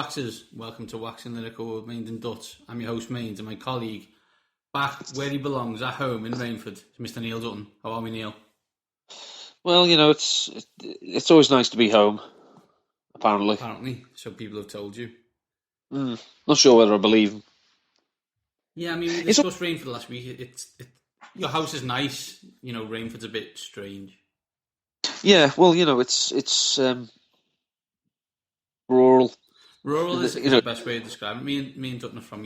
Waxers, welcome to Waxing Lyrical with Mainz and Dutts. I'm your host Mainz, and my colleague, back where he belongs, at home in Rainford, is Mr. Neil Dutton. How are we, Neil? Well, it's always nice to be home, apparently. Apparently, so people have told you. Not sure whether I believe them. Yeah, I mean, we discussed Rainford last week. Your house is nice, Rainford's a bit strange. Yeah, well, it's rural. Rural is the best way to describe it. Me and Dutton are from,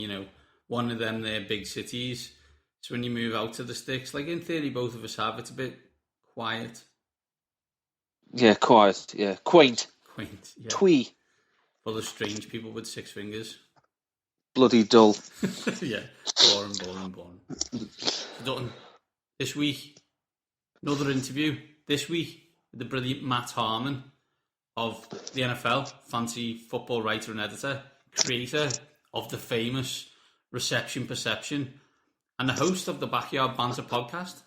one of them there big cities. So when you move out to the sticks, like in theory both of us have, it's a bit quiet. Yeah, quiet. Yeah, quaint. Quaint, yeah. Twee. Full of strange people with 6 fingers. Bloody dull. Yeah, boring. Dutton, this week, another interview. This week, with the brilliant Matt Harmon of the NFL, fancy football writer and editor, creator of the famous Reception Perception, and the host of the Backyard Banter Podcast.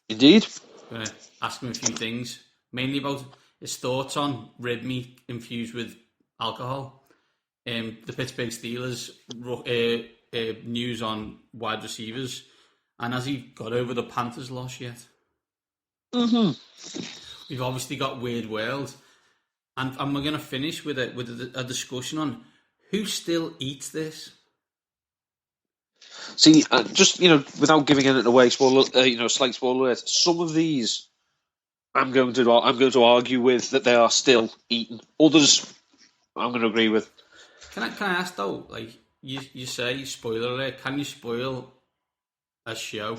Indeed. I'm going to ask him a few things, mainly about his thoughts on rib meat infused with alcohol, the Pittsburgh Steelers news on wide receivers, and has he got over the Panthers loss yet? We've obviously got Weird World, and we're going to finish with a discussion on who still eats this. See, just without giving anything away, slight spoiler alert. Some of these, I'm going to argue with that they are still eaten. Others, I'm going to agree with. Can I ask though? Like you say, spoiler alert. Can you spoil a show?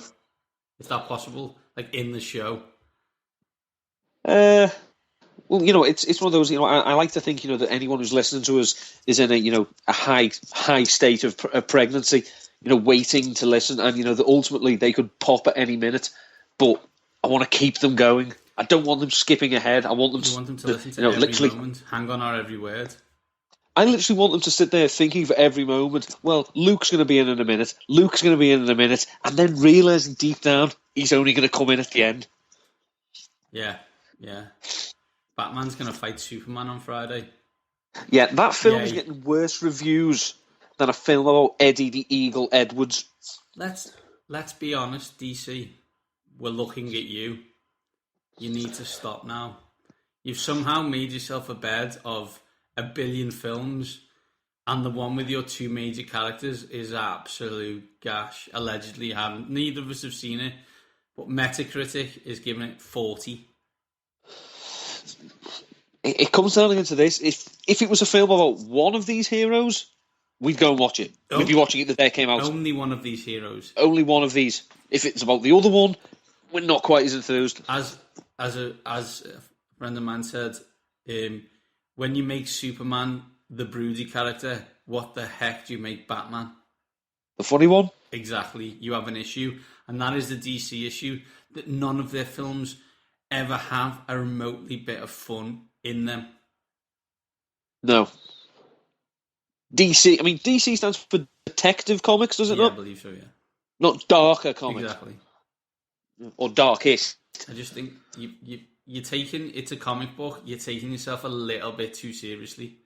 Is that possible? Like in the show? Well, it's one of those. I like to think that anyone who's listening to us is in a high state of pregnancy. Waiting to listen, and that ultimately they could pop at any minute. But I want to keep them going. I don't want them skipping ahead. I want them to listen to every moment, hang on our every word. I literally want them to sit there thinking for every moment, well, Luke's going to be in a minute, and then realising deep down he's only going to come in at the end. Yeah. Batman's going to fight Superman on Friday. Yeah, that film is getting worse reviews than a film about Eddie the Eagle Edwards. Let's be honest, DC. We're looking at you. You need to stop now. You've somehow made yourself a bed of 1 billion films, and the one with your 2 major characters is absolute gash. Allegedly, haven't. Neither of us have seen it, but Metacritic is giving it 40. It comes down into this: if it was a film about one of these heroes, we'd go and watch it. We'd be watching it the day it came out. Only one of these heroes. Only one of these. If it's about the other one, we're not quite as enthused. As a friend of mine said, when you make Superman the broody character, what the heck do you make Batman? The funny one? Exactly. You have an issue, and that is the DC issue, that none of their films ever have a remotely bit of fun in them. No. DC stands for Detective Comics, does it not? I believe so, yeah. Not darker comics. Exactly. Or darkish. I just think you're taking, it's a comic book, you're taking yourself a little bit too seriously.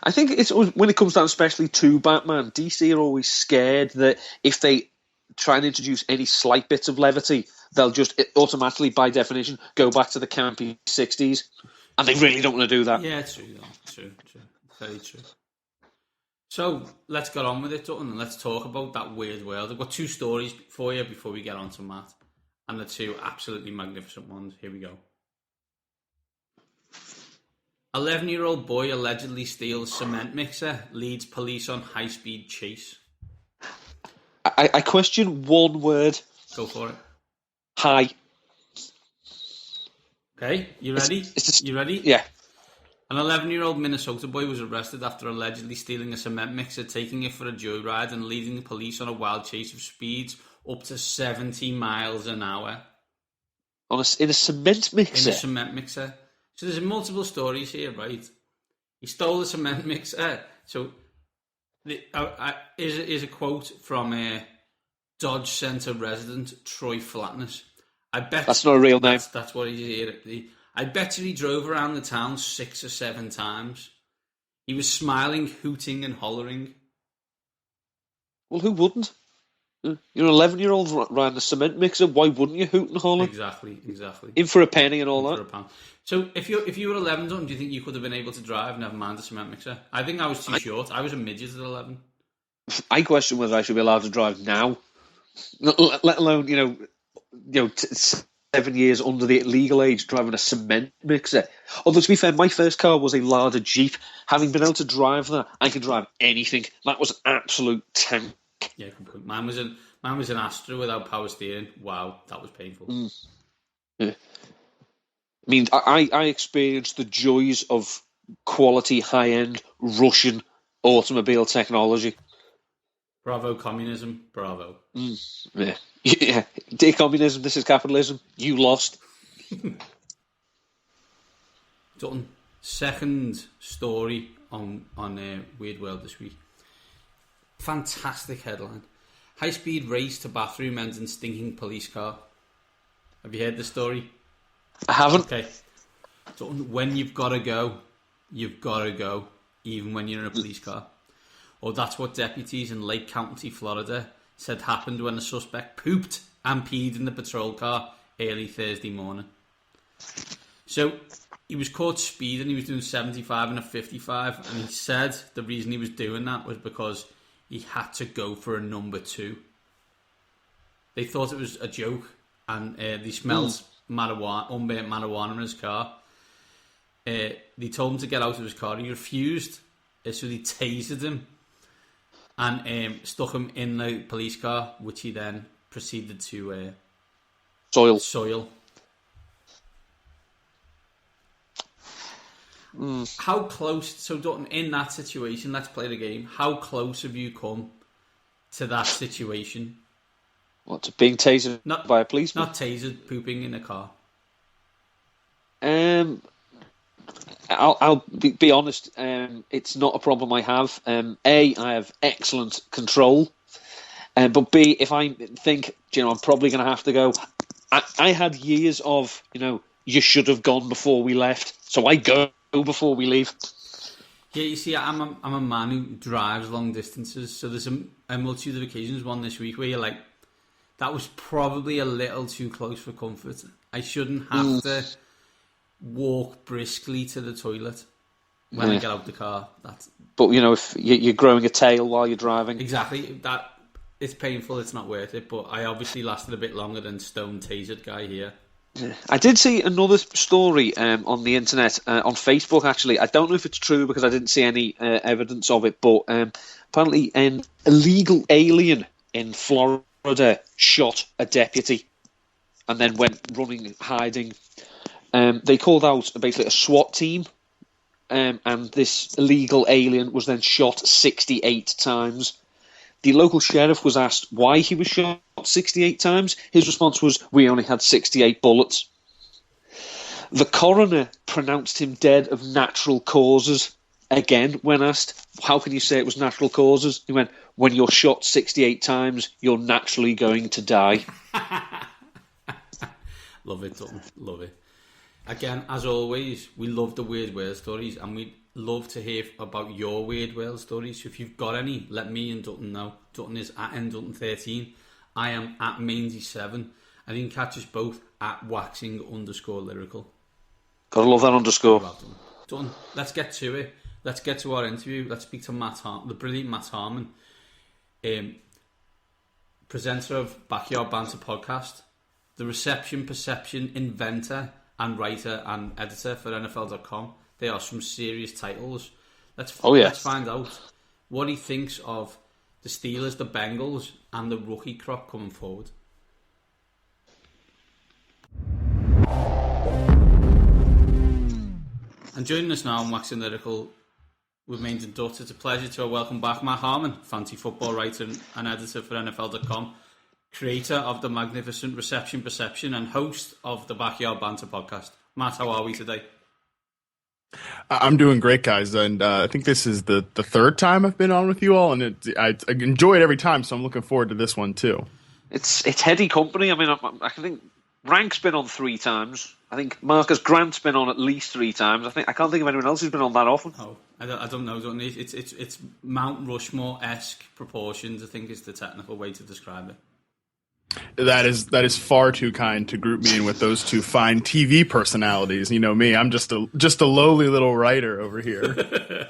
I think it's when it comes down especially to Batman, DC are always scared that if they try and introduce any slight bits of levity, they'll just automatically, by definition, go back to the campy 60s. And they really don't want to do that. Yeah, true. True. Very true. So, let's get on with it, Dutton, and let's talk about that Weird World. I've got 2 stories for you before we get on to Matt. And the 2 absolutely magnificent ones. Here we go. 11-year-old boy allegedly steals cement mixer, leads police on high-speed chase. I question one word. Go for it. Hi. Okay, you ready? You ready? Yeah. An 11-year-old Minnesota boy was arrested after allegedly stealing a cement mixer, taking it for a joyride and leading the police on a wild chase of speeds up to 70 miles an hour. In a cement mixer? In a cement mixer. So there's multiple stories here, right? He stole the cement mixer. So here's a quote from Dodge Center resident Troy Flatness. I bet that's not a real name. That's what he's here. I bet you he drove around the town 6 or 7 times. He was smiling, hooting and hollering. Well, who wouldn't? You're an 11-year-old riding a cement mixer. Why wouldn't you hoot and holler? Exactly. In for a penny and all In that. For a pound. So if you were 11, do you think you could have been able to drive, never mind a cement mixer? I think I was too short. I was a midget at 11. I question whether I should be allowed to drive now, let alone 7 years under the legal age driving a cement mixer. Although to be fair, my first car was a Lada Jeep. Having been able to drive that, I could drive anything. That was absolute tank. Yeah, completely. Mine was an Astra without power steering. Wow, that was painful. Yeah. I mean, I experienced the joys of quality, high-end Russian automobile technology. Bravo, communism. Bravo. Yeah. Dear communism, this is capitalism. You lost. Dutton, second story on Weird World this week. Fantastic headline. High-speed race to bathroom ends in stinking police car. Have you heard the story? I haven't. Okay. Dutton, when you've got to go, even when you're in a police car. Or that's what deputies in Lake County, Florida, said happened when a suspect pooped and peed in the patrol car early Thursday morning. So he was caught speeding. He was doing 75 and a 55, and he said the reason he was doing that was because he had to go for a number 2. They thought it was a joke, and they smelled unburnt marijuana in his car. They told him to get out of his car. He refused, so they tasered him and stuck him in the police car, which he then proceeded to soil. How close? So, Dutton, in that situation, let's play the game. How close have you come to that situation? What, to being tasered by a policeman? Not tasered, pooping in a car. I'll be honest. It's not a problem I have. A, I have excellent control. But B, if I think, I'm probably going to have to go. I had years of, you should have gone before we left. So I go before we leave. Yeah, you see, I'm a man who drives long distances. So there's a multitude of occasions, one this week, where you're like, that was probably a little too close for comfort. I shouldn't have to walk briskly to the toilet when I get out the car. But if you're growing a tail while you're driving, exactly that. It's painful. It's not worth it. But I obviously lasted a bit longer than Stone Tasered guy here. I did see another story on the internet, on Facebook actually. I don't know if it's true because I didn't see any evidence of it, but apparently an illegal alien in Florida shot a deputy and then went running, hiding. They called out basically a SWAT team, and this illegal alien was then shot 68 times. The local sheriff was asked why he was shot 68 times. His response was, "We only had 68 bullets." The coroner pronounced him dead of natural causes. Again, when asked, how can you say it was natural causes? He went, "When you're shot 68 times, you're naturally going to die." Love it, Dutton. Love it. Again, as always, we love the Weird World stories, and we'd love to hear about your Weird World stories. So if you've got any, let me and Dutton know. Dutton is at ndutton13. I am at Mainzy7. And you can catch us both at waxing_lyrical. Gotta love that underscore. Dutton, let's get to it. Let's get to our interview. Let's speak to the brilliant Matt Harmon, presenter of Backyard Banter Podcast, the reception perception inventor and writer and editor for NFL.com. They are some serious titles. Let's find out what he thinks of the Steelers, the Bengals, and the rookie crop coming forward. And joining us now on Waxing Lyrical with Mainz and Dutts, it's a pleasure to welcome back Matt Harmon, fantasy football writer and editor for NFL.com, creator of the magnificent Reception Perception and host of the Backyard Banter Podcast. Matt, how are we today? I'm doing great, guys, and I think this is the third time I've been on with you all, and I enjoy it every time, so I'm looking forward to this one too. It's heady company. I mean, I think Rank's been on 3 times. I think Marcus Grant's been on at least 3 times. I can't think of anyone else who's been on that often. Oh, I don't know. Don't need, it's Mount Rushmore-esque proportions, I think is the technical way to describe it. That is far too kind to group me in with those two fine TV personalities. You know me, I'm just a lowly little writer over here.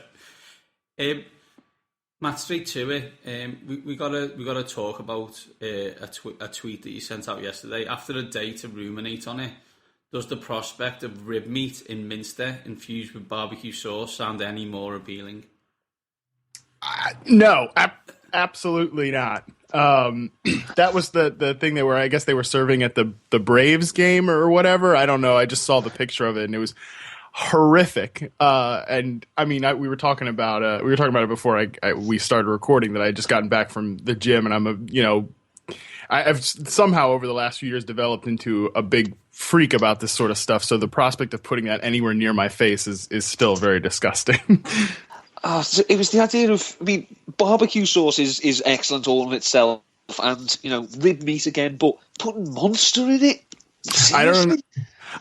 Matt, straight to it. We gotta talk about a tweet that you sent out yesterday. After a day to ruminate on it, does the prospect of rib meat in Minster infused with barbecue sauce sound any more appealing? No, absolutely not. That was the thing I guess they were serving at the Braves game or whatever. I don't know. I just saw the picture of it and it was horrific. And I mean, we were talking about it before we started recording, that I had just gotten back from the gym, and I've somehow over the last few years developed into a big freak about this sort of stuff. So the prospect of putting that anywhere near my face is still very disgusting. So it was the idea of, barbecue sauce is excellent all in itself, and rib meat again, but putting Monster in it. Seriously?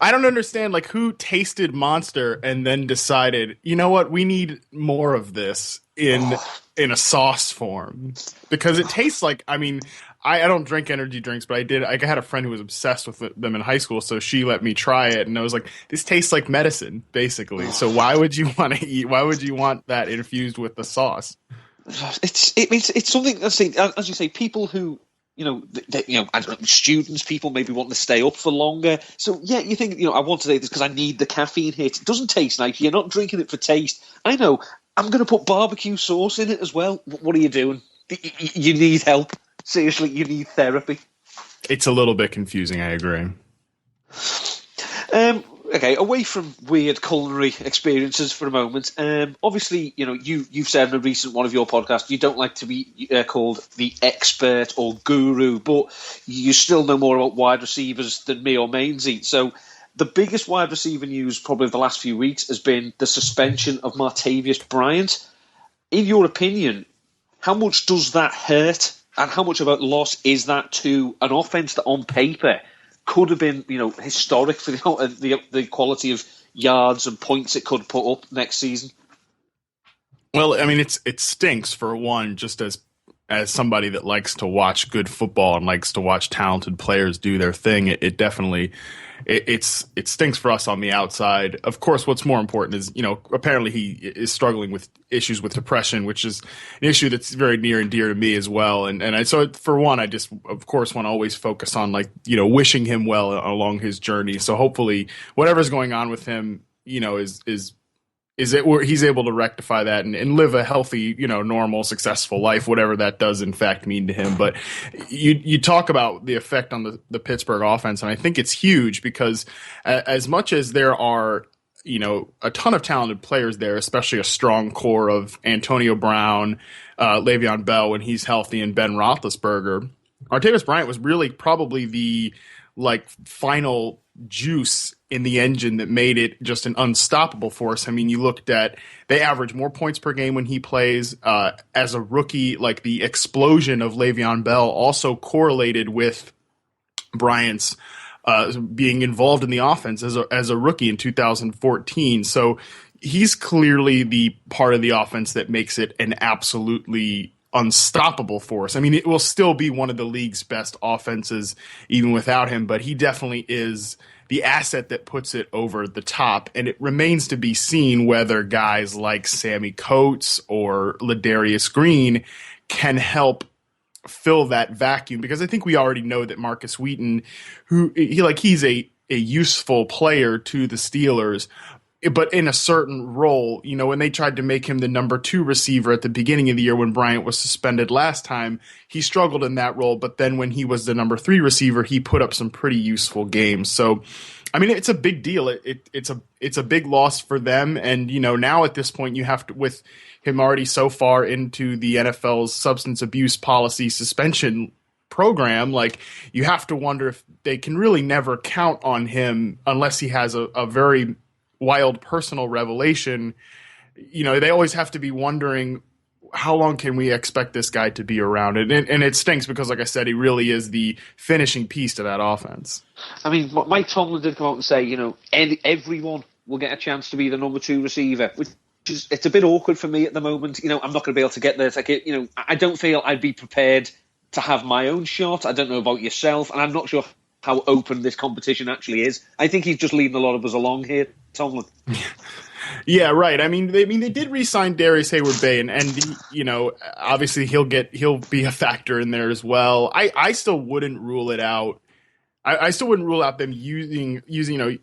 I don't understand, like, who tasted Monster and then decided, you know what, we need more of this in a sauce form, because it tastes like, I don't drink energy drinks, but I had a friend who was obsessed with them in high school, so she let me try it, and I was like, this tastes like medicine, basically. So why would you want that infused with the sauce? It's something, as you say, people who, I don't know, students, people maybe wanting to stay up for longer. So, yeah, you think, I want to take this because I need the caffeine hit. It doesn't taste nice. You're not drinking it for taste. I know. I'm going to put barbecue sauce in it as well. What are you doing? You need help. Seriously, you need therapy. It's a little bit confusing, I agree. Okay, away from weird culinary experiences for a moment. Obviously, you've said in a recent one of your podcasts you don't like to be called the expert or guru, but you still know more about wide receivers than me or Mainzy. So the biggest wide receiver news probably of the last few weeks has been the suspension of Martavius Bryant. In your opinion, how much does that hurt, and how much of a loss is that to an offense that on paper could have been, historic for the quality of yards and points it could put up next season? Well, it stinks, for one, just as somebody that likes to watch good football and likes to watch talented players do their thing. It definitely it stinks for us on the outside. Of course, what's more important is, apparently he is struggling with issues with depression, which is an issue that's very near and dear to me as well. So for one, I just, of course, want to always focus on, wishing him well along his journey. So hopefully whatever's going on with him, is it where he's able to rectify that and live a healthy, normal, successful life, whatever that does in fact mean to him. But you talk about the effect on the Pittsburgh offense, and I think it's huge, because as much as there are, a ton of talented players there, especially a strong core of Antonio Brown, Le'Veon Bell when he's healthy, and Ben Roethlisberger, Martavis Bryant was really probably the final juice in the engine that made it just an unstoppable force. You looked at, they average more points per game when he plays. As a rookie, the explosion of Le'Veon Bell also correlated with Bryant's being involved in the offense as a rookie in 2014. So he's clearly the part of the offense that makes it an absolutely unstoppable force. It will still be one of the league's best offenses even without him, but he definitely is the asset that puts it over the top. And it remains to be seen whether guys like Sammy Coates or Ladarius Green can help fill that vacuum, because I think we already know that Marcus Wheaton, he's a useful player to the Steelers, but in a certain role. When they tried to make him the number 2 receiver at the beginning of the year when Bryant was suspended last time, he struggled in that role. But then when he was the number 3 receiver, he put up some pretty useful games. So, it's a big deal. It's a big loss for them. And, now at this point, you have to, with him already so far into the NFL's substance abuse policy suspension program, you have to wonder if they can really never count on him unless he has a very wild personal revelation. They always have to be wondering how long can we expect this guy to be around? And it stinks because, like I said, he really is the finishing piece to that offense. I mean, Mike Tomlin did come out and say, everyone will get a chance to be the number 2 receiver, which is, it's a bit awkward for me at the moment. I'm not going to be able to get there. It's like, I don't feel I'd be prepared to have my own shot. I don't know about yourself, and I'm not sure how open this competition actually is. I think he's just leading a lot of us along here, Tomlin. Yeah, right. I mean, they did re-sign Darius Hayward-Bay, and obviously he'll be a factor in there as well. I still wouldn't rule it out. I still wouldn't rule out them using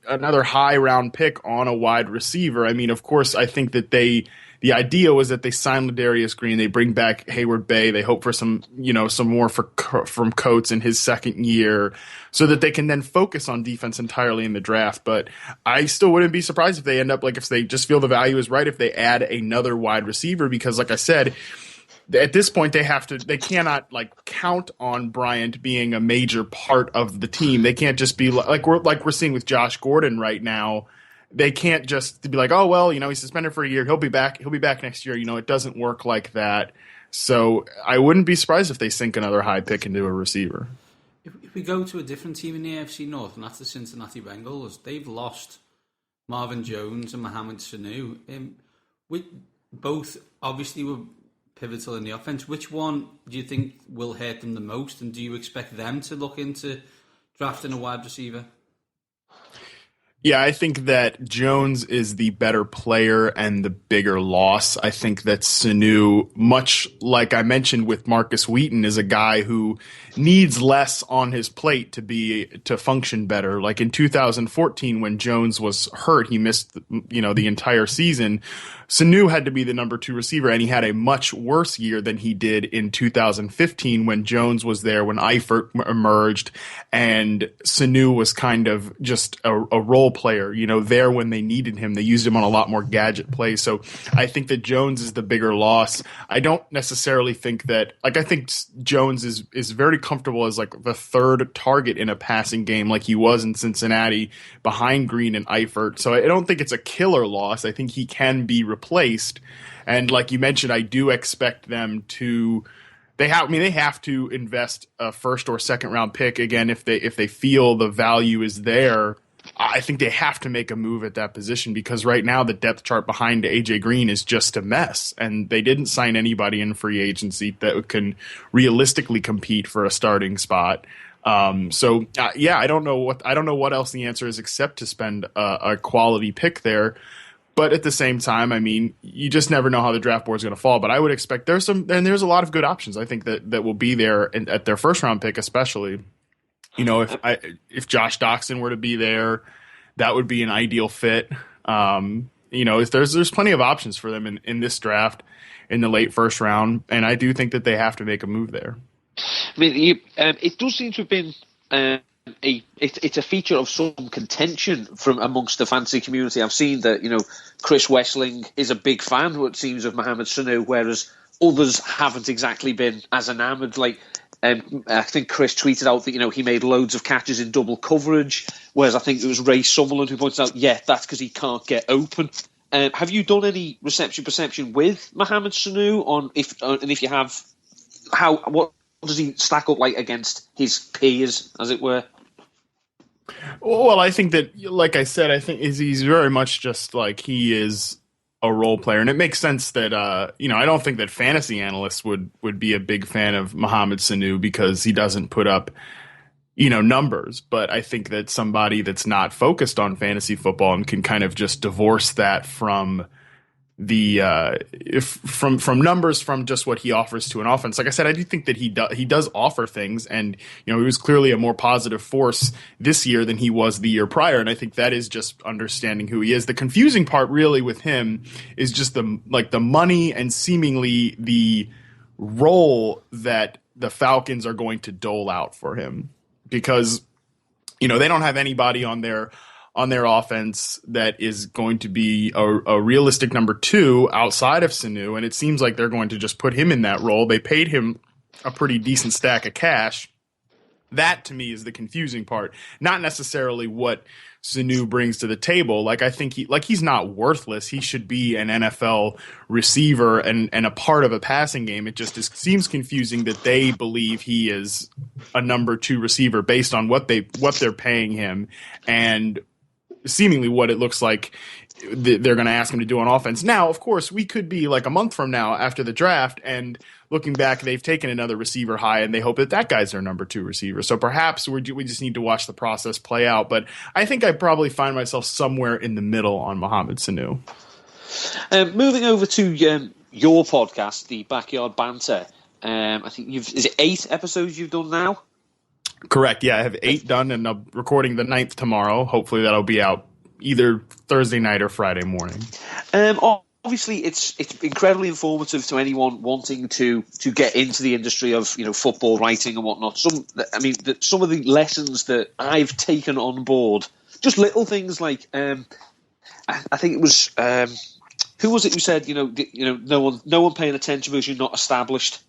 another high round pick on a wide receiver. I mean, of course, I think that the idea was that they sign Ladarius Green, they bring back Hayward-Bay, they hope for some more from Coates in his second year, so that they can then focus on defense entirely in the draft. But I still wouldn't be surprised if they end up, like, if they just feel the value is right, if they add another wide receiver, because, like I said, at this point they cannot like count on Bryant being a major part of the team. They can't just be like we're seeing with Josh Gordon right now. They can't just be like, oh, well, he's suspended for a year. He'll be back next year. It doesn't work like that. So I wouldn't be surprised if they sink another high pick into a receiver. If we go to a different team in the AFC North, and that's the Cincinnati Bengals, they've lost Marvin Jones and Mohamed Sanu. Both obviously were pivotal in the offense. Which one do you think will hurt them the most, and do you expect them to look into drafting a wide receiver? Yeah, I think that Jones is the better player and the bigger loss. I think that Sanu, much like I mentioned with Marcus Wheaton, is a guy who needs less on his plate to function better. Like in 2014, when Jones was hurt, he missed the entire season. Sanu had to be the number 2 receiver, and he had a much worse year than he did in 2015 when Jones was there, when Eifert emerged, and Sanu was kind of just a role player, there when they needed him. They used him on a lot more gadget plays. So I think that Jones is the bigger loss. I don't necessarily think that, I think Jones is very comfortable as like the third target in a passing game like he was in Cincinnati behind Green and Eifert. So I don't think it's a killer loss. I think he can be replaced. And like you mentioned, I do expect them to they have to invest a first or second round pick again if they feel the value is there. I think they have to make a move at that position, because right now the depth chart behind AJ Green is just a mess, and they didn't sign anybody in free agency that can realistically compete for a starting spot. I don't know what else the answer is except to spend a quality pick there. But at the same time, I mean, you just never know how the draft board is going to fall. But I would expect there's a lot of good options. I think that will be there at their first round pick, especially. If Josh Doxson were to be there, that would be an ideal fit. If there's plenty of options for them in this draft in the late first round, and I do think that they have to make a move there. I mean, it does seem to have been it's a feature of some contention from amongst the fantasy community. I've seen that Chris Wessling is a big fan, what it seems, of Mohamed Sanu, whereas others haven't exactly been as enamoured. Like I think Chris tweeted out that he made loads of catches in double coverage, whereas I think it was Ray Summerlin who pointed out, that's because he can't get open. Have you done any reception perception with Mohamed Sanu on if you have, what does he stack up like against his peers, as it were? Well, I think that, like I said, he's very much just like he is a role player, and it makes sense that I don't think that fantasy analysts would be a big fan of Mohamed Sanu because he doesn't put up numbers. But I think that somebody that's not focused on fantasy football and can kind of just divorce that from the from numbers, from just what he offers to an offense. Like I said, I do think that he does offer things, and he was clearly a more positive force this year than he was the year prior, and I think that is just understanding who he is. The confusing part really with him is just the money and seemingly the role that the Falcons are going to dole out for him, because they don't have anybody on their offense that is going to be a realistic number 2 outside of Sanu, and it seems like they're going to just put him in that role. They paid him a pretty decent stack of cash. That to me is the confusing part, not necessarily what Sanu brings to the table. Like I think he's not worthless. He should be an NFL receiver and a part of a passing game. It just seems confusing that they believe he is a number 2 receiver based on what they're paying him and seemingly what it looks like they're going to ask him to do on offense. Now, of course, we could be like a month from now after the draft and looking back, they've taken another receiver high and they hope that guy's their number 2 receiver. So perhaps we just need to watch the process play out. But I think I probably find myself somewhere in the middle on Mohamed Sanu. Moving over to your podcast, the Backyard Banter. I think is it 8 episodes you've done now? Correct. Yeah, I have 8 done and I'm recording the 9th tomorrow. Hopefully that'll be out either Thursday night or Friday morning. Obviously, it's incredibly informative to anyone wanting to get into the industry of football writing and whatnot. Some of the lessons that I've taken on board, just little things like I think it was who was it who said no one paying attention because you're not established.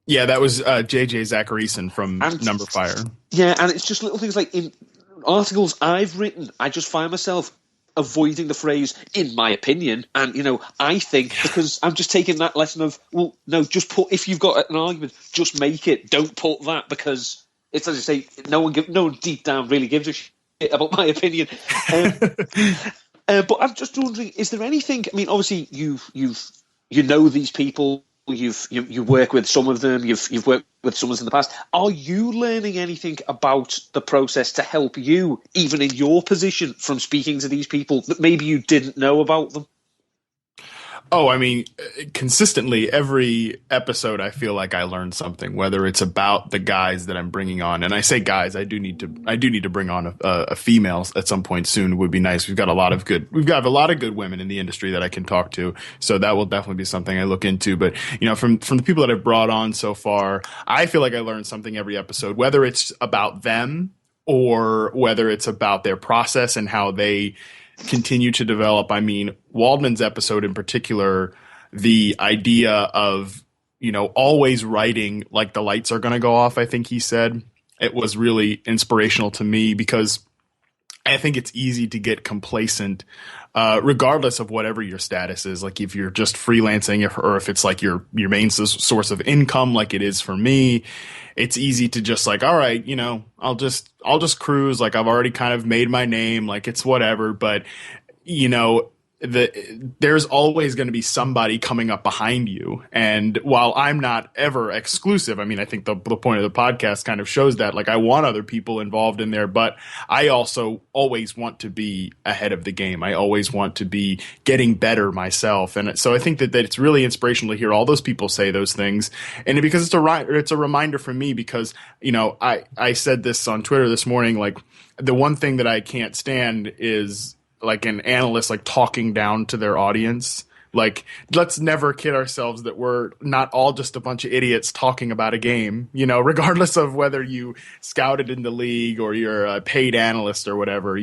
Yeah, that was JJ Zacharyson from Number Fire. Yeah, and it's just little things like in articles I've written, I just find myself avoiding the phrase "in my opinion," and I think because I'm just taking that lesson of just put, if you've got an argument, just make it. Don't put that because it's, as I say, no one deep down really gives a shit about my opinion. But I'm just wondering, is there anything? I mean, obviously you know these people. You work with some of them. You've worked with some of them in the past. Are you learning anything about the process to help you, even in your position, from speaking to these people that maybe you didn't know about them? Oh, I mean, consistently every episode, I feel like I learned something. Whether it's about the guys that I'm bringing on, and I say guys, I do need to bring on a female at some point soon. It would be nice. We've got a lot of good women in the industry that I can talk to, so that will definitely be something I look into. But from the people that I've brought on so far, I feel like I learned something every episode, whether it's about them or whether it's about their process and how they continue to develop. I mean, Waldman's episode in particular, the idea of, always writing like the lights are going to go off, I think he said, it was really inspirational to me because I think it's easy to get complacent, regardless of whatever your status is. Like if you're just freelancing or if it's like your main source of income, like it is for me, it's easy to just like, all right, I'll just cruise. Like I've already kind of made my name, like it's whatever. But, there's always going to be somebody coming up behind you. And while I'm not ever exclusive, I mean, I think the point of the podcast kind of shows that, like, I want other people involved in there, but I also always want to be ahead of the game. I always want to be getting better myself. And so I think that it's really inspirational to hear all those people say those things. And because it's a reminder for me because, I said this on Twitter this morning, like the one thing that I can't stand is like an analyst like talking down to their audience. Like, let's never kid ourselves that we're not all just a bunch of idiots talking about a game, regardless of whether you scouted in the league or you're a paid analyst or whatever,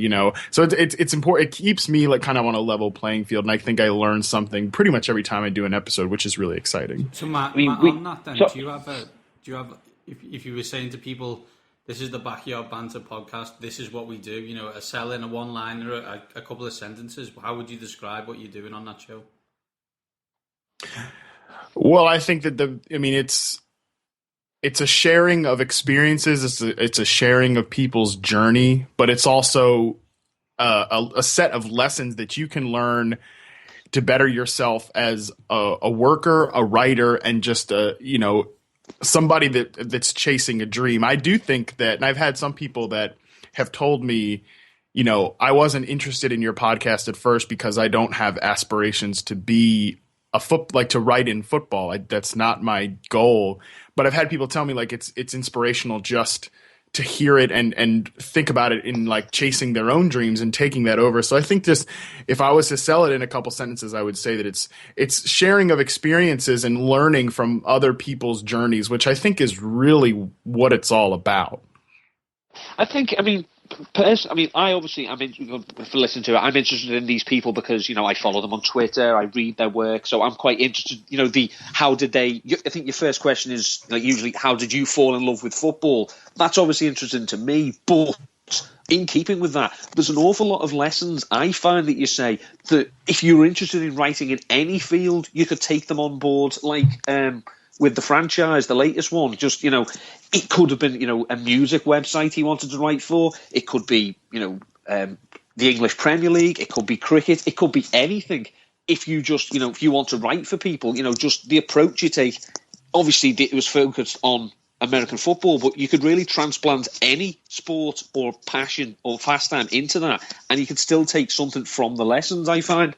So it's important. It keeps me like kind of on a level playing field. And I think I learn something pretty much every time I do an episode, which is really exciting. So Matt, on that then, do you have, if you were saying to people, this is the Backyard Banter podcast, this is what we do, a sell in a one-liner, a couple of sentences, how would you describe what you're doing on that show? Well, I think that it's a sharing of experiences. It's a sharing of people's journey, but it's also a set of lessons that you can learn to better yourself as a worker, a writer, and just somebody that's chasing a dream. I do think that, and I've had some people that have told me, I wasn't interested in your podcast at first because I don't have aspirations to be to write in football. That's not my goal. But I've had people tell me like it's inspirational just to hear it and think about it in like chasing their own dreams and taking that over. So I think just if I was to sell it in a couple sentences, I would say that it's sharing of experiences and learning from other people's journeys, which I think is really what it's all about. I think, I mean, I obviously, for listening to it, I'm interested in these people because, you know, I follow them on Twitter, I read their work, so I'm quite interested, you know, I think your first question is, like, usually, how did you fall in love with football? That's obviously interesting to me, but in keeping with that, there's an awful lot of lessons I find that you say that if you were interested in writing in any field, you could take them on board, like, with the franchise, the latest one, just, you know, it could have been, you know, a music website he wanted to write for. It could be, you know, the English Premier League. It could be cricket. It could be anything. If you just, you know, if you want to write for people, you know, just the approach you take. Obviously, it was focused on American football, but you could really transplant any sport or passion or pastime into that, and you could still take something from the lessons, I find.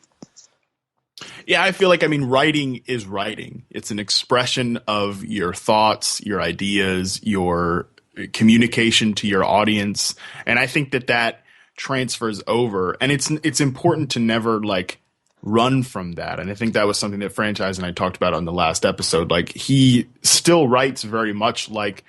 Yeah, I feel like, I mean, writing is writing. It's an expression of your thoughts, your ideas, your communication to your audience. And I think that transfers over. And it's important to never, like, run from that. And I think that was something that Franchise and I talked about on the last episode. Like, he still writes very much like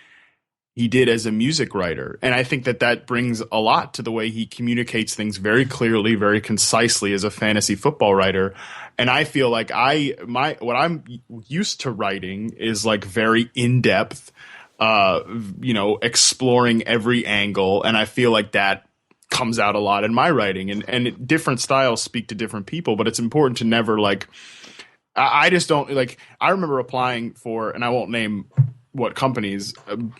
he did as a music writer. And I think that brings a lot to the way he communicates things very clearly, very concisely as a fantasy football writer. And I feel like what I'm used to writing is, like, very in-depth, you know, exploring every angle. And I feel like that comes out a lot in my writing, and different styles speak to different people, but it's important to never, like, I just don't, like, I remember applying for, and I won't name what companies,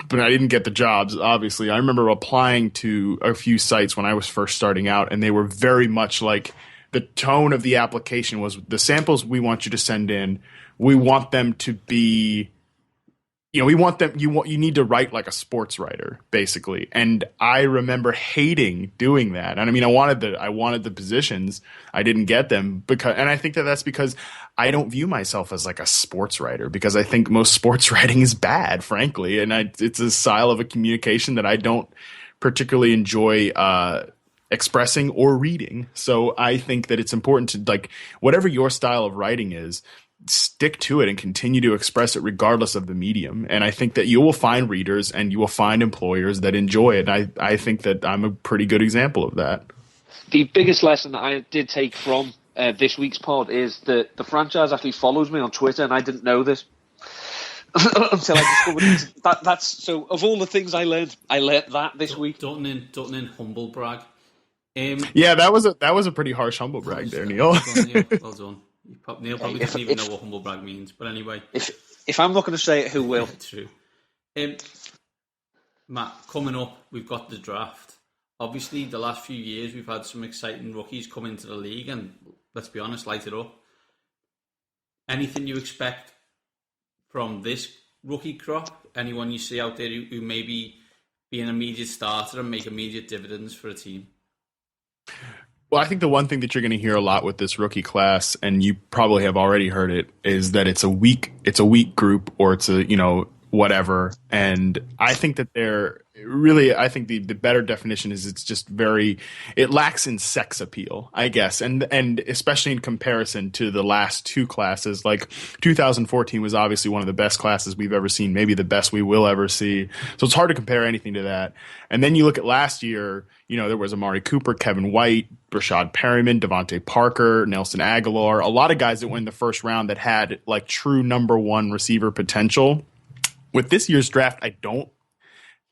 but I didn't get the jobs, obviously. I remember applying to a few sites when I was first starting out, and they were very much like, the tone of the application was, the samples we want you to send in, we want them to be, you know, we want them, you need to write like a sports writer, basically. And I remember hating doing that. And I mean, I wanted the positions. I didn't get them and I think that's because I don't view myself as like a sports writer, because I think most sports writing is bad, frankly. And it's a style of a communication that I don't particularly enjoy, expressing or reading. So I think that it's important to, like, whatever your style of writing is, stick to it and continue to express it regardless of the medium. And I think that you will find readers and you will find employers that enjoy it. And I think that I'm a pretty good example of that. The biggest lesson that I did take from this week's pod is that the franchise actually follows me on Twitter, and I didn't know this until I discovered that's so. Of all the things I learned that this week. Don't humble brag. Yeah, that was a pretty harsh humble brag there, Neil. Well done. Neil probably doesn't even know what humble brag means, but anyway. If I'm not going to say it, who will? True. Matt, coming up, we've got the draft. Obviously, the last few years, we've had some exciting rookies come into the league, and let's be honest, light it up. Anything you expect from this rookie crop? Anyone you see out there who maybe be an immediate starter and make immediate dividends for a team? Well, I think the one thing that you're going to hear a lot with this rookie class, and you probably have already heard it, is that it's a weak group, or it's a, you know, whatever. And I think that I think the better definition is it's just it lacks in sex appeal, I guess. And especially in comparison to the last two classes, like 2014 was obviously one of the best classes we've ever seen, maybe the best we will ever see. So it's hard to compare anything to that. And then you look at last year, you know, there was Amari Cooper, Kevin White, Rashad Perryman, Devontae Parker, Nelson Aguilar, a lot of guys that went in the first round that had like true number one receiver potential. With this year's draft, I don't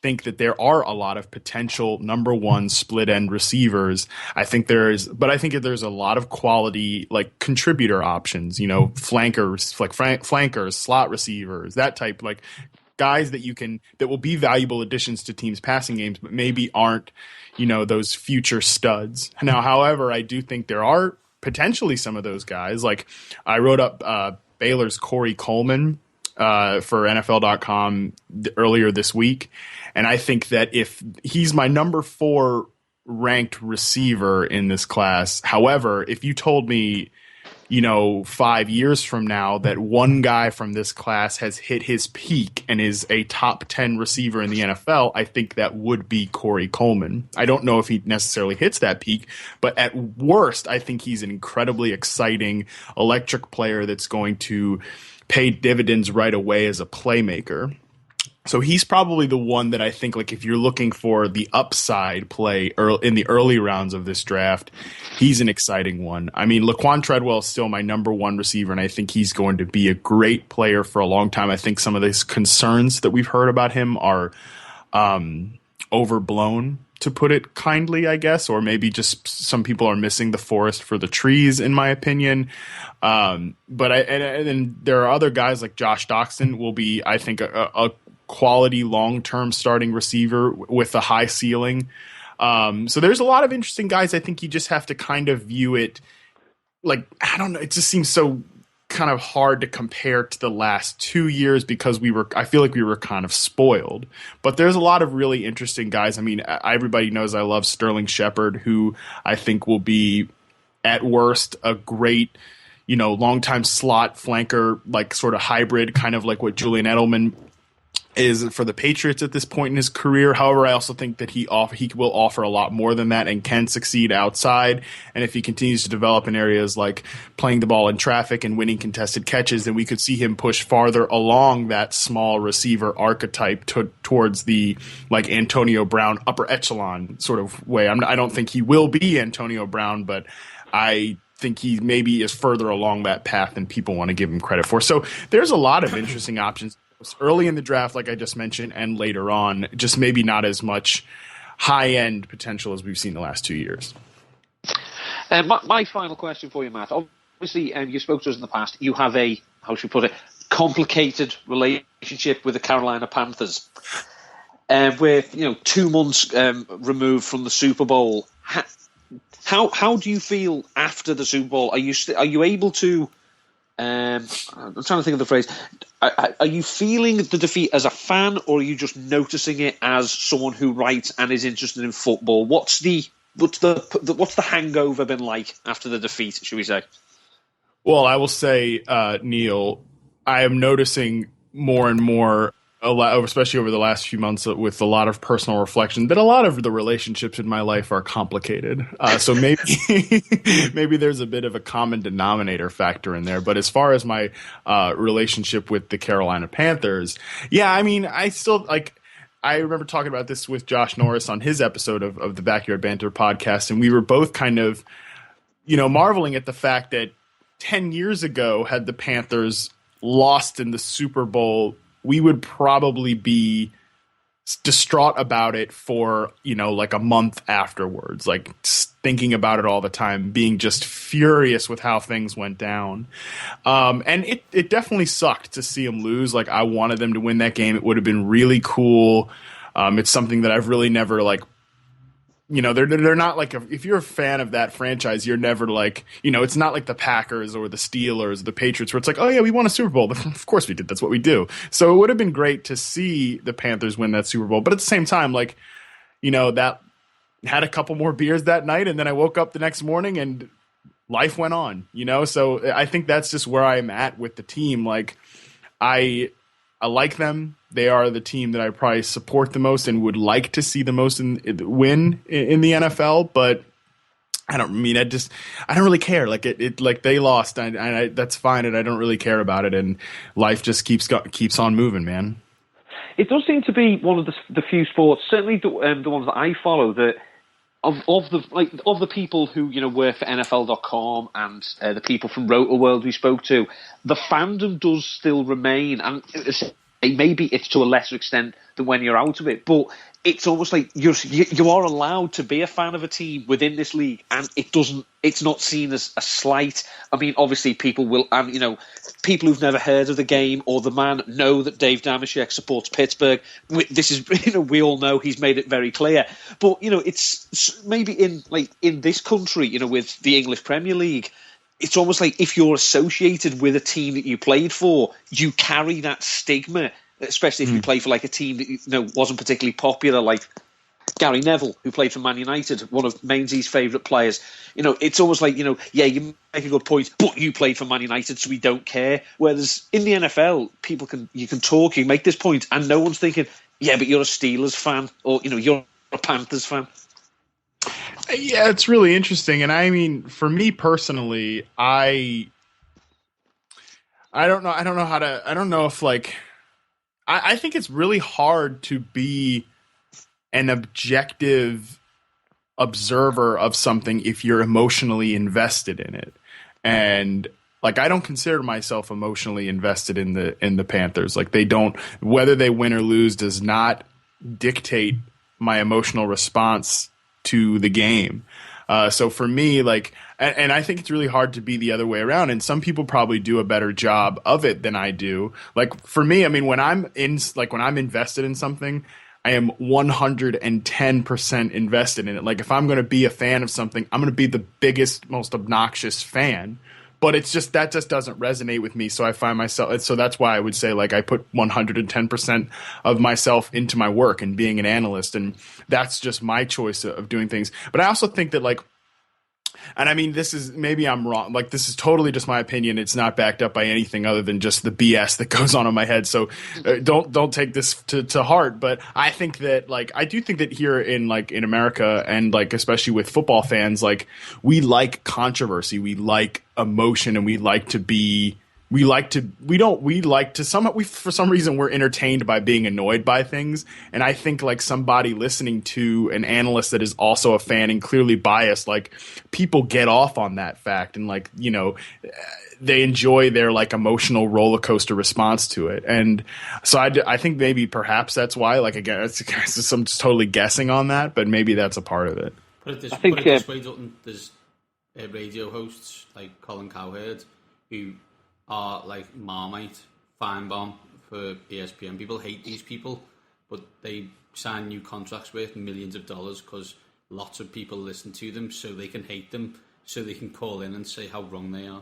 think that there are a lot of potential number one split end receivers. I think there's a lot of quality, like, contributor options, you know, flankers, like flankers, slot receivers, that type, like guys that will be valuable additions to teams' passing games, but maybe aren't, you know, those future studs. Now, however, I do think there are potentially some of those guys. Like, I wrote up Baylor's Corey Coleman for NFL.com earlier this week. And I think that if he's my number 4 ranked receiver in this class, however, if you told me, you know, 5 years from now that one guy from this class has hit his peak and is a top 10 receiver in the NFL, I think that would be Corey Coleman. I don't know if he necessarily hits that peak, but at worst, I think he's an incredibly exciting, electric player that's going to pay dividends right away as a playmaker. So he's probably the one that I think, like, if you're looking for the upside play in the early rounds of this draft, he's an exciting one. I mean, Laquan Treadwell is still my number one receiver, and I think he's going to be a great player for a long time. I think some of these concerns that we've heard about him are overblown, to put it kindly, I guess, or maybe just some people are missing the forest for the trees, in my opinion. But and there are other guys like Josh Doxson will be, I think, a quality long-term starting receiver with a high ceiling. So there's a lot of interesting guys. I think you just have to kind of view it like, I don't know, it just seems so kind of hard to compare to the last 2 years because I feel like we were kind of spoiled. But there's a lot of really interesting guys. I mean, everybody knows I love Sterling Shepard, who I think will be at worst a great, longtime slot flanker, like sort of hybrid, kind of like what Julian Edelman is for the Patriots at this point in his career. However, I also think that he will offer a lot more than that and can succeed outside. And if he continues to develop in areas like playing the ball in traffic and winning contested catches, then we could see him push farther along that small receiver archetype towards the like Antonio Brown upper echelon sort of way. I don't think he will be Antonio Brown, but I think he maybe is further along that path than people want to give him credit for. So there's a lot of interesting options early in the draft, like I just mentioned, and later on, just maybe not as much high-end potential as we've seen the last 2 years. My final question for you, Matt. Obviously, you spoke to us in the past. You have a, how should we put it, complicated relationship with the Carolina Panthers. We're 2 months removed from the Super Bowl. How do you feel after the Super Bowl? Are you able to? I'm trying to think of the phrase. Are you feeling the defeat as a fan, or are you just noticing it as someone who writes and is interested in football? What's the hangover been like after the defeat, should we say? Well, I will say, Neil, I am noticing more and more, especially over the last few months, with a lot of personal reflection, that a lot of the relationships in my life are complicated. So maybe there's a bit of a common denominator factor in there. But as far as my relationship with the Carolina Panthers, yeah, I mean, I remember talking about this with Josh Norris on his episode of the Backyard Banter podcast, and we were both kind of, marveling at the fact that 10 years ago, had the Panthers lost in the Super Bowl, we would probably be distraught about it for, like a month afterwards, like thinking about it all the time, being just furious with how things went down. And it definitely sucked to see them lose. Like, I wanted them to win that game. It would have been really cool. It's something that I've really never they're not like, if you're a fan of that franchise, you're never like, it's not like the Packers or the Steelers, the Patriots, where it's like, oh yeah, we won a Super Bowl. Of course we did. That's what we do. So it would have been great to see the Panthers win that Super Bowl. But at the same time, like, that had a couple more beers that night, and then I woke up the next morning and life went on, So I think that's just where I'm at with the team. Like, I like them. They are the team that I probably support the most and would like to see the most win in the NFL. But I don't really care. Like like they lost, and that's fine, and I don't really care about it. And life just keeps on moving, man. It does seem to be one of the few sports, certainly the ones that I follow, that of the people who work for NFL.com and the people from Roto World we spoke to, the fandom does still remain, and maybe it's to a lesser extent than when you're out of it, but it's almost like you are allowed to be a fan of a team within this league, and it's not seen as a slight. I mean, obviously people will, people who've never heard of the game or the man know that Dave Damashek supports Pittsburgh. This is, we all know he's made it very clear. But, it's maybe in this country, with the English Premier League, it's almost like if you're associated with a team that you played for, you carry that stigma, especially if you play for like a team that wasn't particularly popular, like Gary Neville, who played for Man United, one of Mainz's favourite players. It's almost like, yeah, you make a good point, but you played for Man United, so we don't care. Whereas in the NFL, you can talk, you make this point, and no one's thinking, yeah, but you're a Steelers fan, or you're a Panthers fan. Yeah, it's really interesting. And I mean, for me personally, I don't know if like, I think it's really hard to be an objective observer of something if you're emotionally invested in it. And like, I don't consider myself emotionally invested in the Panthers. Like, they don't, whether they win or lose does not dictate my emotional response to the game. So for me, like, and I think it's really hard to be the other way around. And some people probably do a better job of it than I do. Like, for me, I mean, when I'm invested in something, I am 110% invested in it. Like, if I'm going to be a fan of something, I'm going to be the biggest, most obnoxious fan. But it's just, that just doesn't resonate with me. So I find myself, so that's why I would say, like, I put 110% of myself into my work and being an analyst. And that's just my choice of doing things. But I also think that, like, and I mean, this is, maybe I'm wrong. Like, this is totally just my opinion. It's not backed up by anything other than just the BS that goes on in my head. So don't take this to heart. But I think that, like, I do think that here in America, and like especially with football fans, like, we like controversy, we like emotion, and we for some reason we're entertained by being annoyed by things. And I think, like, somebody listening to an analyst that is also a fan and clearly biased, like, people get off on that fact, and, like, you know, they enjoy their, like, emotional roller coaster response to it. And so I think maybe perhaps that's why, like, again, I'm just totally guessing on that, but maybe that's a part of it. Put it this way, Dutton, there's radio hosts like Colin Cowherd who are like Marmite, Feinbaum for ESPN. People hate these people, but they sign new contracts worth millions of dollars because lots of people listen to them, so they can hate them, so they can call in and say how wrong they are.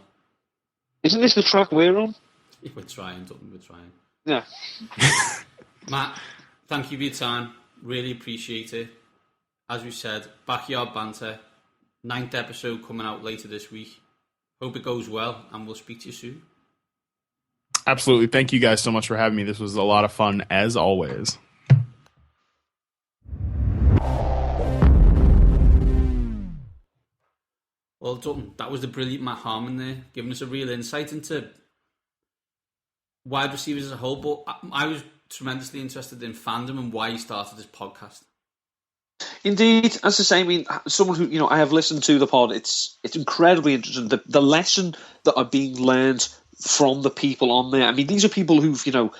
Isn't this the track we're on? We're trying, Dutton, we're trying. Yeah. Matt, thank you for your time. Really appreciate it. As we said, Backyard Banter, 9th episode coming out later this week. Hope it goes well, and we'll speak to you soon. Absolutely. Thank you guys so much for having me. This was a lot of fun, as always. Well done. That was the brilliant Matt Harmon there, giving us a real insight into wide receivers as a whole. But I was tremendously interested in fandom and why he started this podcast. Indeed, as I say, I mean, someone who, you know, I have listened to the pod. It's incredibly interesting. The lesson that are being learned from the people on there. I mean, these are people who've, you know,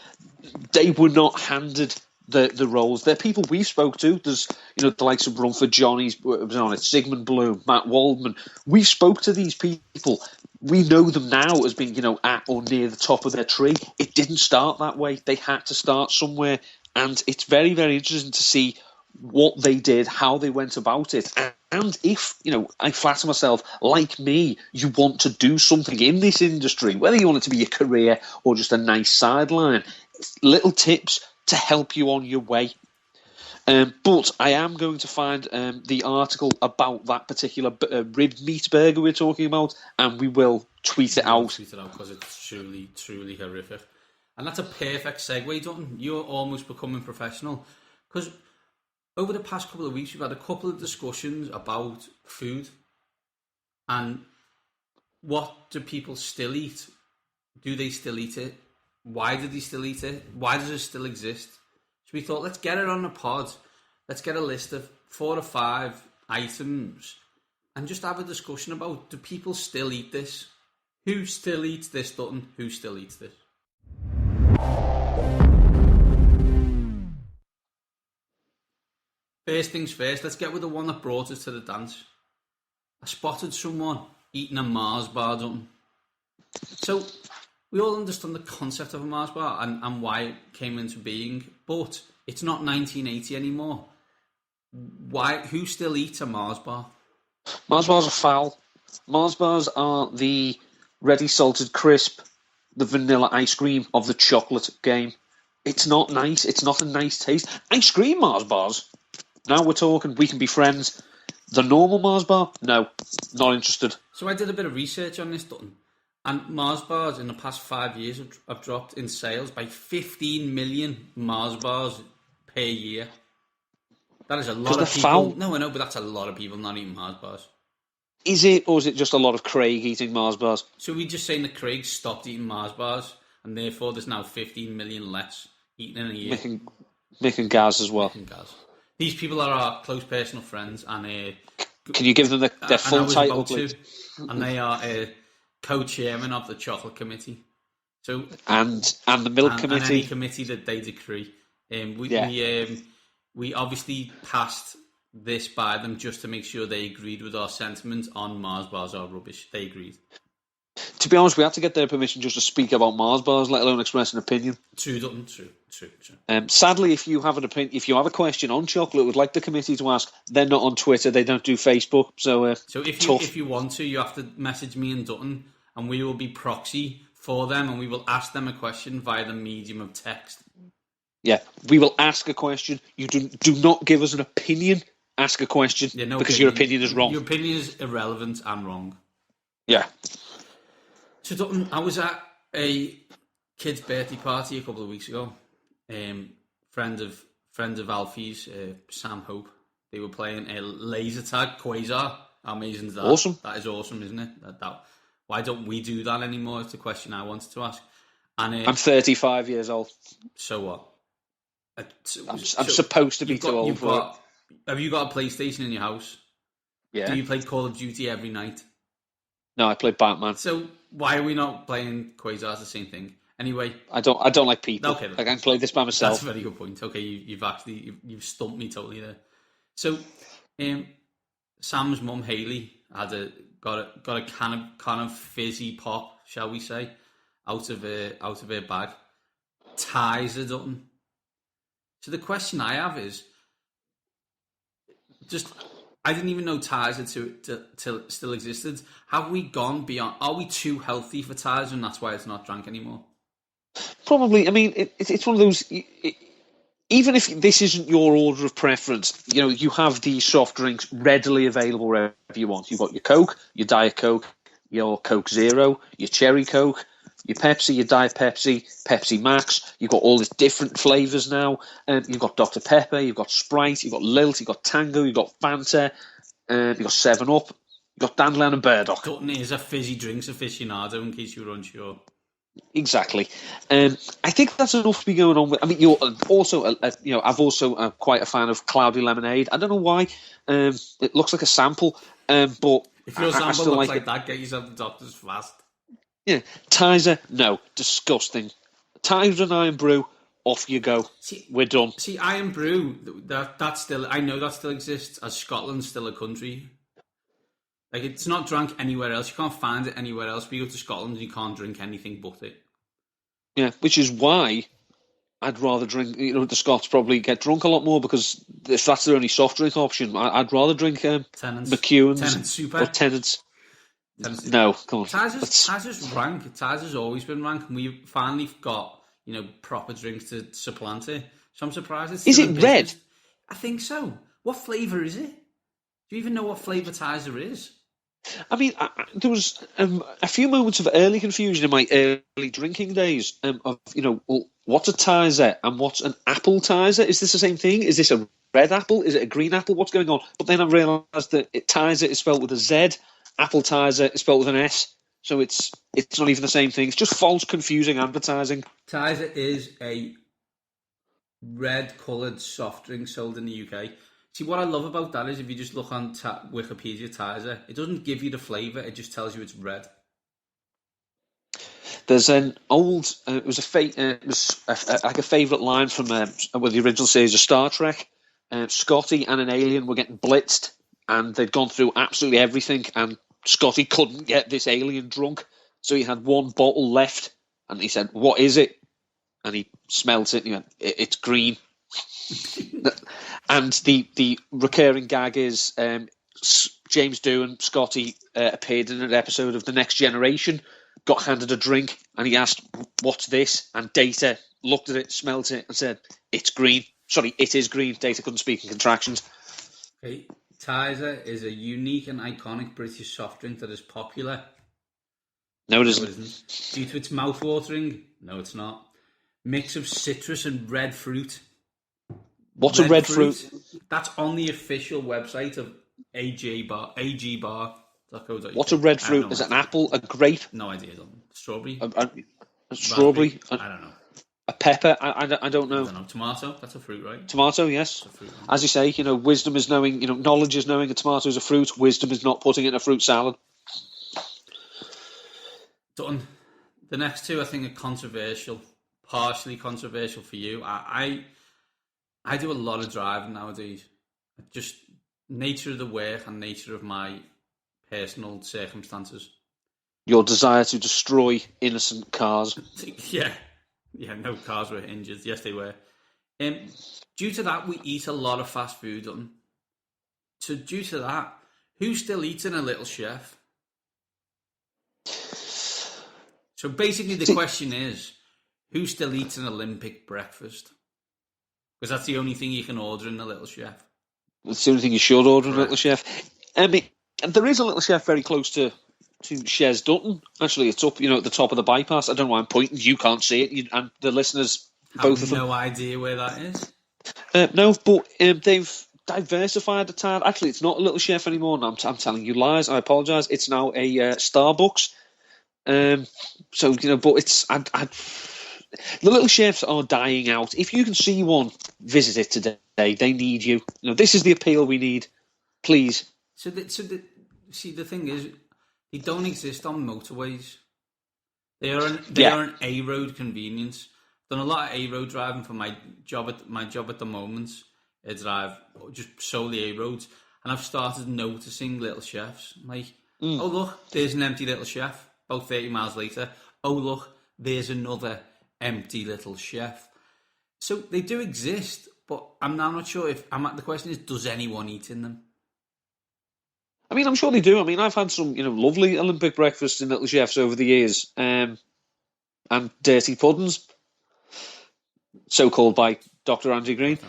they were not handed the roles. They're people we spoke to. There's, you know, the likes of Rumford Johnny's was on it, Sigmund Bloom, Matt Waldman. We spoke to these people. We know them now as being, you know, at or near the top of their tree. It didn't start that way. They had to start somewhere, and it's very, very interesting to see what they did, how they went about it, and if, you know, I flatter myself, like me, you want to do something in this industry, whether you want it to be a career or just a nice sideline, little tips to help you on your way. But I am going to find the article about that particular rib meat burger we're talking about, and we will tweet it out. Tweet it out because it's truly, truly horrific. And that's a perfect segue, Dutton. You're almost becoming professional, because over the past couple of weeks, we've had a couple of discussions about food and what do people still eat? Do they still eat it? Why do they still eat it? Why does it still exist? So we thought, let's get it on the pod. Let's get a list of 4 or 5 items and just have a discussion about, do people still eat this? Who still eats this, Dutton? Who still eats this? First things first, let's get with the one that brought us to the dance. I spotted someone eating a Mars bar, Dutton. So, we all understand the concept of a Mars bar and why it came into being, but it's not 1980 anymore. Why? Who still eats a Mars bar? Mars bars are foul. Mars bars are the ready salted crisp, the vanilla ice cream of the chocolate game. It's not nice. It's not a nice taste. Ice cream Mars bars. Now we're talking, we can be friends. The normal Mars bar? No, not interested. So I did a bit of research on this, Dutton, and Mars bars in the past 5 years have dropped in sales by 15 million Mars bars per year. That is a lot of people. Foul? No, I know, but that's a lot of people not eating Mars bars. Is it, or is it just a lot of Craig eating Mars bars? So we're just saying that Craig stopped eating Mars bars, and therefore there's now 15 million less eaten in a year. Mick and Gaz as well. These people are our close personal friends, and can you give them their full title, please? And they are co-chairman of the chocolate committee. So and the milk committee, and any committee that they decree. We obviously passed this by them just to make sure they agreed with our sentiment on Mars bars are rubbish. They agreed. To be honest, we had to get their permission just to speak about Mars bars, let alone express an opinion. True, Dutton. True. Sadly, if you have an opinion, if you have a question on chocolate, would like the committee to ask, they're not on Twitter, they don't do Facebook, so if you want to, you have to message me and Dutton, and we will be proxy for them, and we will ask them a question via the medium of text. Yeah, we will ask a question. You do not give us an opinion. Ask a question because your opinion is wrong. Your opinion is irrelevant and wrong. Yeah. So Dutton, I was at a kid's birthday party a couple of weeks ago. Friend of Alfie's, Sam Hope. They were playing a laser tag, Quasar. How amazing is that? Awesome. That is awesome, isn't it? Why don't we do that anymore? It's a question I wanted to ask. And I'm 35 years old. So what? I'm supposed to be too old for it. Have you got a PlayStation in your house? Yeah. Do you play Call of Duty every night? No, I play Batman. So why are we not playing Quasar? The same thing. Anyway, I don't like people. Okay, I can play this by myself. That's a very good point. Okay, you've stumped me totally there. So, Sam's mum Hayley got a kind of fizzy pop, shall we say, out of her bag. Ties are done. So the question I have is, I didn't even know Tizer still existed. Have we gone beyond? Are we too healthy for Tizer, and that's why it's not drank anymore? Probably. I mean, it's one of those. Even if this isn't your order of preference, you have these soft drinks readily available wherever you want. You've got your Coke, your Diet Coke, your Coke Zero, your Cherry Coke, your Pepsi, your Diet Pepsi, Pepsi Max. You've got all these different flavours now. You've got Dr. Pepper, you've got Sprite, you've got Lilt, you've got Tango, you've got Fanta, you've got 7-Up, you've got Dandelion and Burdock. Dutton is a fizzy drinks aficionado, in case you were unsure. Exactly. I think that's enough to be going on with. I mean, you're also, I've also quite a fan of Cloudy Lemonade. I don't know why. It looks like a sample, but if your sample looks like that, get yourself the doctors fast. Yeah, Tizer, no, disgusting. Tizer and Iron Brew, off you go. We're done. See, Iron Brew, that still, I know that still exists, as Scotland's still a country. Like, it's not drunk anywhere else. You can't find it anywhere else. But you go to Scotland, you can't drink anything but it. Yeah, which is why I'd rather drink. The Scots probably get drunk a lot more because if that's their only soft drink option, I'd rather drink McEwan's Tennent's Super or Tennent's. No, come on. Taz's rank. Taz's always been rank, and we've finally got proper drinks to supplant it. So I'm surprised. Is it red? I think so. What flavour is it? Do you even know what flavour Tizer is? I mean, there was a few moments of early confusion in my early drinking days of, what's a Tizer and what's an apple Tizer? Is this the same thing? Is this a red apple? Is it a green apple? What's going on? But then I realised that Tizer is spelled with a Z, apple Tizer is spelled with an S, so it's not even the same thing. It's just false, confusing advertising. Tizer is a red-coloured soft drink sold in the UK. See, what I love about that is if you just look on Wikipedia Tizer, it doesn't give you the flavour, it just tells you it's red. There's an old, it was like a favourite line from the original series of Star Trek. Scotty and an alien were getting blitzed, and they'd gone through absolutely everything, and Scotty couldn't get this alien drunk, so he had one bottle left, and he said, "What is it?" And he smelt it, and he went, "It's green." And the recurring gag is James Doohan, Scotty, appeared in an episode of The Next Generation, got handed a drink, and he asked, "What's this?" And Data looked at it, smelt it, and said, "It's green." Sorry, it is green. Data couldn't speak in contractions. Okay. Tizer is a unique and iconic British soft drink that is popular. No, it isn't. Due to its mouth-watering? No, it's not. Mix of citrus and red fruit. What's a red fruit? That's on the official website of agbar.co.uk. What's a red fruit? Is it an apple, a grape? No idea. Strawberry? A strawberry? I don't know. A pepper, I don't know. I don't know. Tomato, that's a fruit, right? Tomato, yes. That's a fruit, right? As you say, wisdom is knowing, knowledge is knowing a tomato is a fruit. Wisdom is not putting it in a fruit salad. Done. The next two, I think, are controversial. Partially controversial for you. I do a lot of driving nowadays. Just nature of the work and nature of my personal circumstances. Your desire to destroy innocent cars. Yeah, no cars were injured. Yes, they were. Due to that, we eat a lot of fast food. So due to that, who's still eating a Little Chef? So basically the question is, who's still eating Olympic breakfast? Because that's the only thing you can order in a Little Chef. That's the only thing you should order in a Little Chef. There is a Little Chef very close to Shez Dutton. Actually, it's up, at the top of the bypass. I don't know why I'm pointing. You can't see it, and the listeners, both of them. No idea where that is. No, but they've diversified a tad. Actually, it's not a Little Chef anymore. And I'm telling you lies. I apologise. It's now a Starbucks. But it's the Little Chefs are dying out. If you can see one, visit it today. They need you. This is the appeal we need. Please. So the thing is, they don't exist on motorways. They are an A-road convenience. I've done a lot of A-road driving for my job at the moment. I drive just solely A-roads, and I've started noticing Little Chefs. I'm like, oh look, there's an empty Little Chef. About 30 miles later, oh look, there's another empty Little Chef. So they do exist, but I'm now not sure if the question is, does anyone eat in them? I mean, I'm sure they do. I mean, I've had some, lovely Olympic breakfasts in Little Chefs over the years, and dirty puddings, so called by Dr. Andy Green.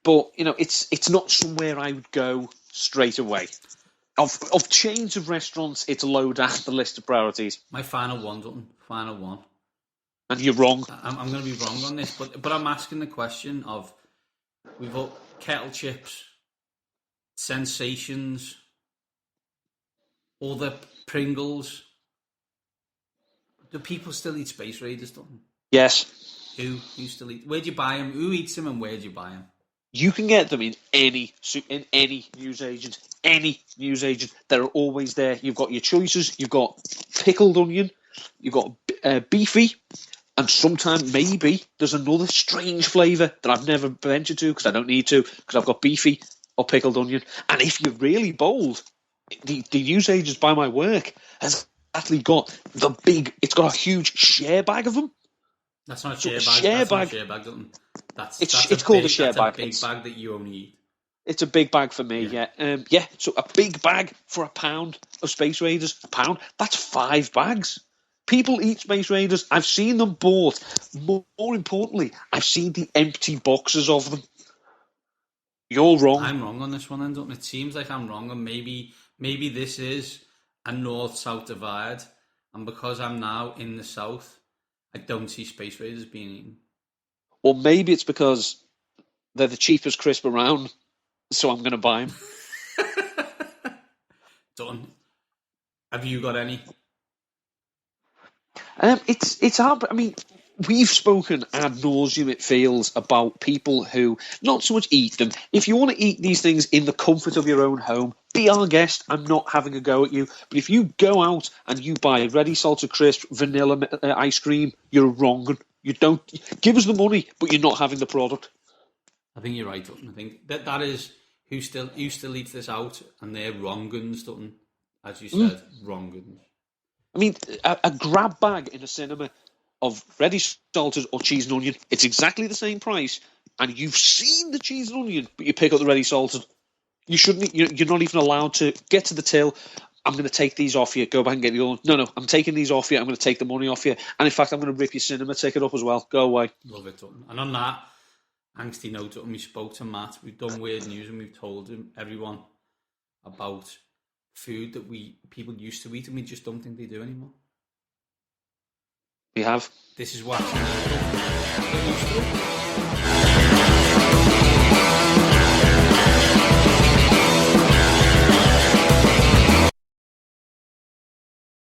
But it's not somewhere I would go straight away. Of chains of restaurants, it's low down the list of priorities. My final one, Dutton. Final one. And you're wrong. I'm going to be wrong on this, but I'm asking the question of, we've got kettle chips, Sensations, all the Pringles. Do people still eat Space Raiders, Dutton? Yes. Who still eat? Where do you buy them? Who eats them, and where do you buy them? You can get them in any newsagent. Any newsagent, they're always there. You've got your choices. You've got pickled onion. You've got beefy, and sometimes maybe there's another strange flavour that I've never ventured to because I don't need to, because I've got beefy or pickled onion. And if you're really bold, the newsagents by my work has actually got the big. It's got a huge share bag of them. That's not a share bag. That's not a share bag. It's called a share bag. That's a big bag that you only eat. It's a big bag for me, yeah. So a big bag for £1 of Space Raiders. £1, that's 5 bags. People eat Space Raiders. I've seen them bought. More importantly, I've seen the empty boxes of them. You're wrong. I'm wrong on this one, and it seems like I'm wrong, and maybe this is a north-south divide, and because I'm now in the south, I don't see Space Raiders being eaten. Or maybe it's because they're the cheapest crisp around, so I'm going to buy them. Done. Have you got any? It's hard. I mean, we've spoken ad nauseum, it feels, about people who not so much eat them. If you want to eat these things in the comfort of your own home, be our guest. I'm not having a go at you. But if you go out and you buy ready salted crisp, vanilla ice cream, you're wrong. You don't give us the money, but you're not having the product. I think you're right, Dutton. I think that is who still eats this out, and they're wrong-uns, Dutton. As you said, wrong-uns. I mean, a grab bag in a cinema of ready salted or cheese and onion, it's exactly the same price, and you've seen the cheese and onion, but you pick up the ready salted. You shouldn't. You're not even allowed to get to the till. I'm going to take these off you. Go back and get the other one. No, I'm taking these off you. I'm going to take the money off you. And in fact, I'm going to rip your cinema ticket up as well. Go away. Love it, Dutton. And on that angsty note, Dutton, we spoke to Matt. We've done weird news, and we've told everyone about food that people used to eat, and we just don't think they do anymore. We have. This is what.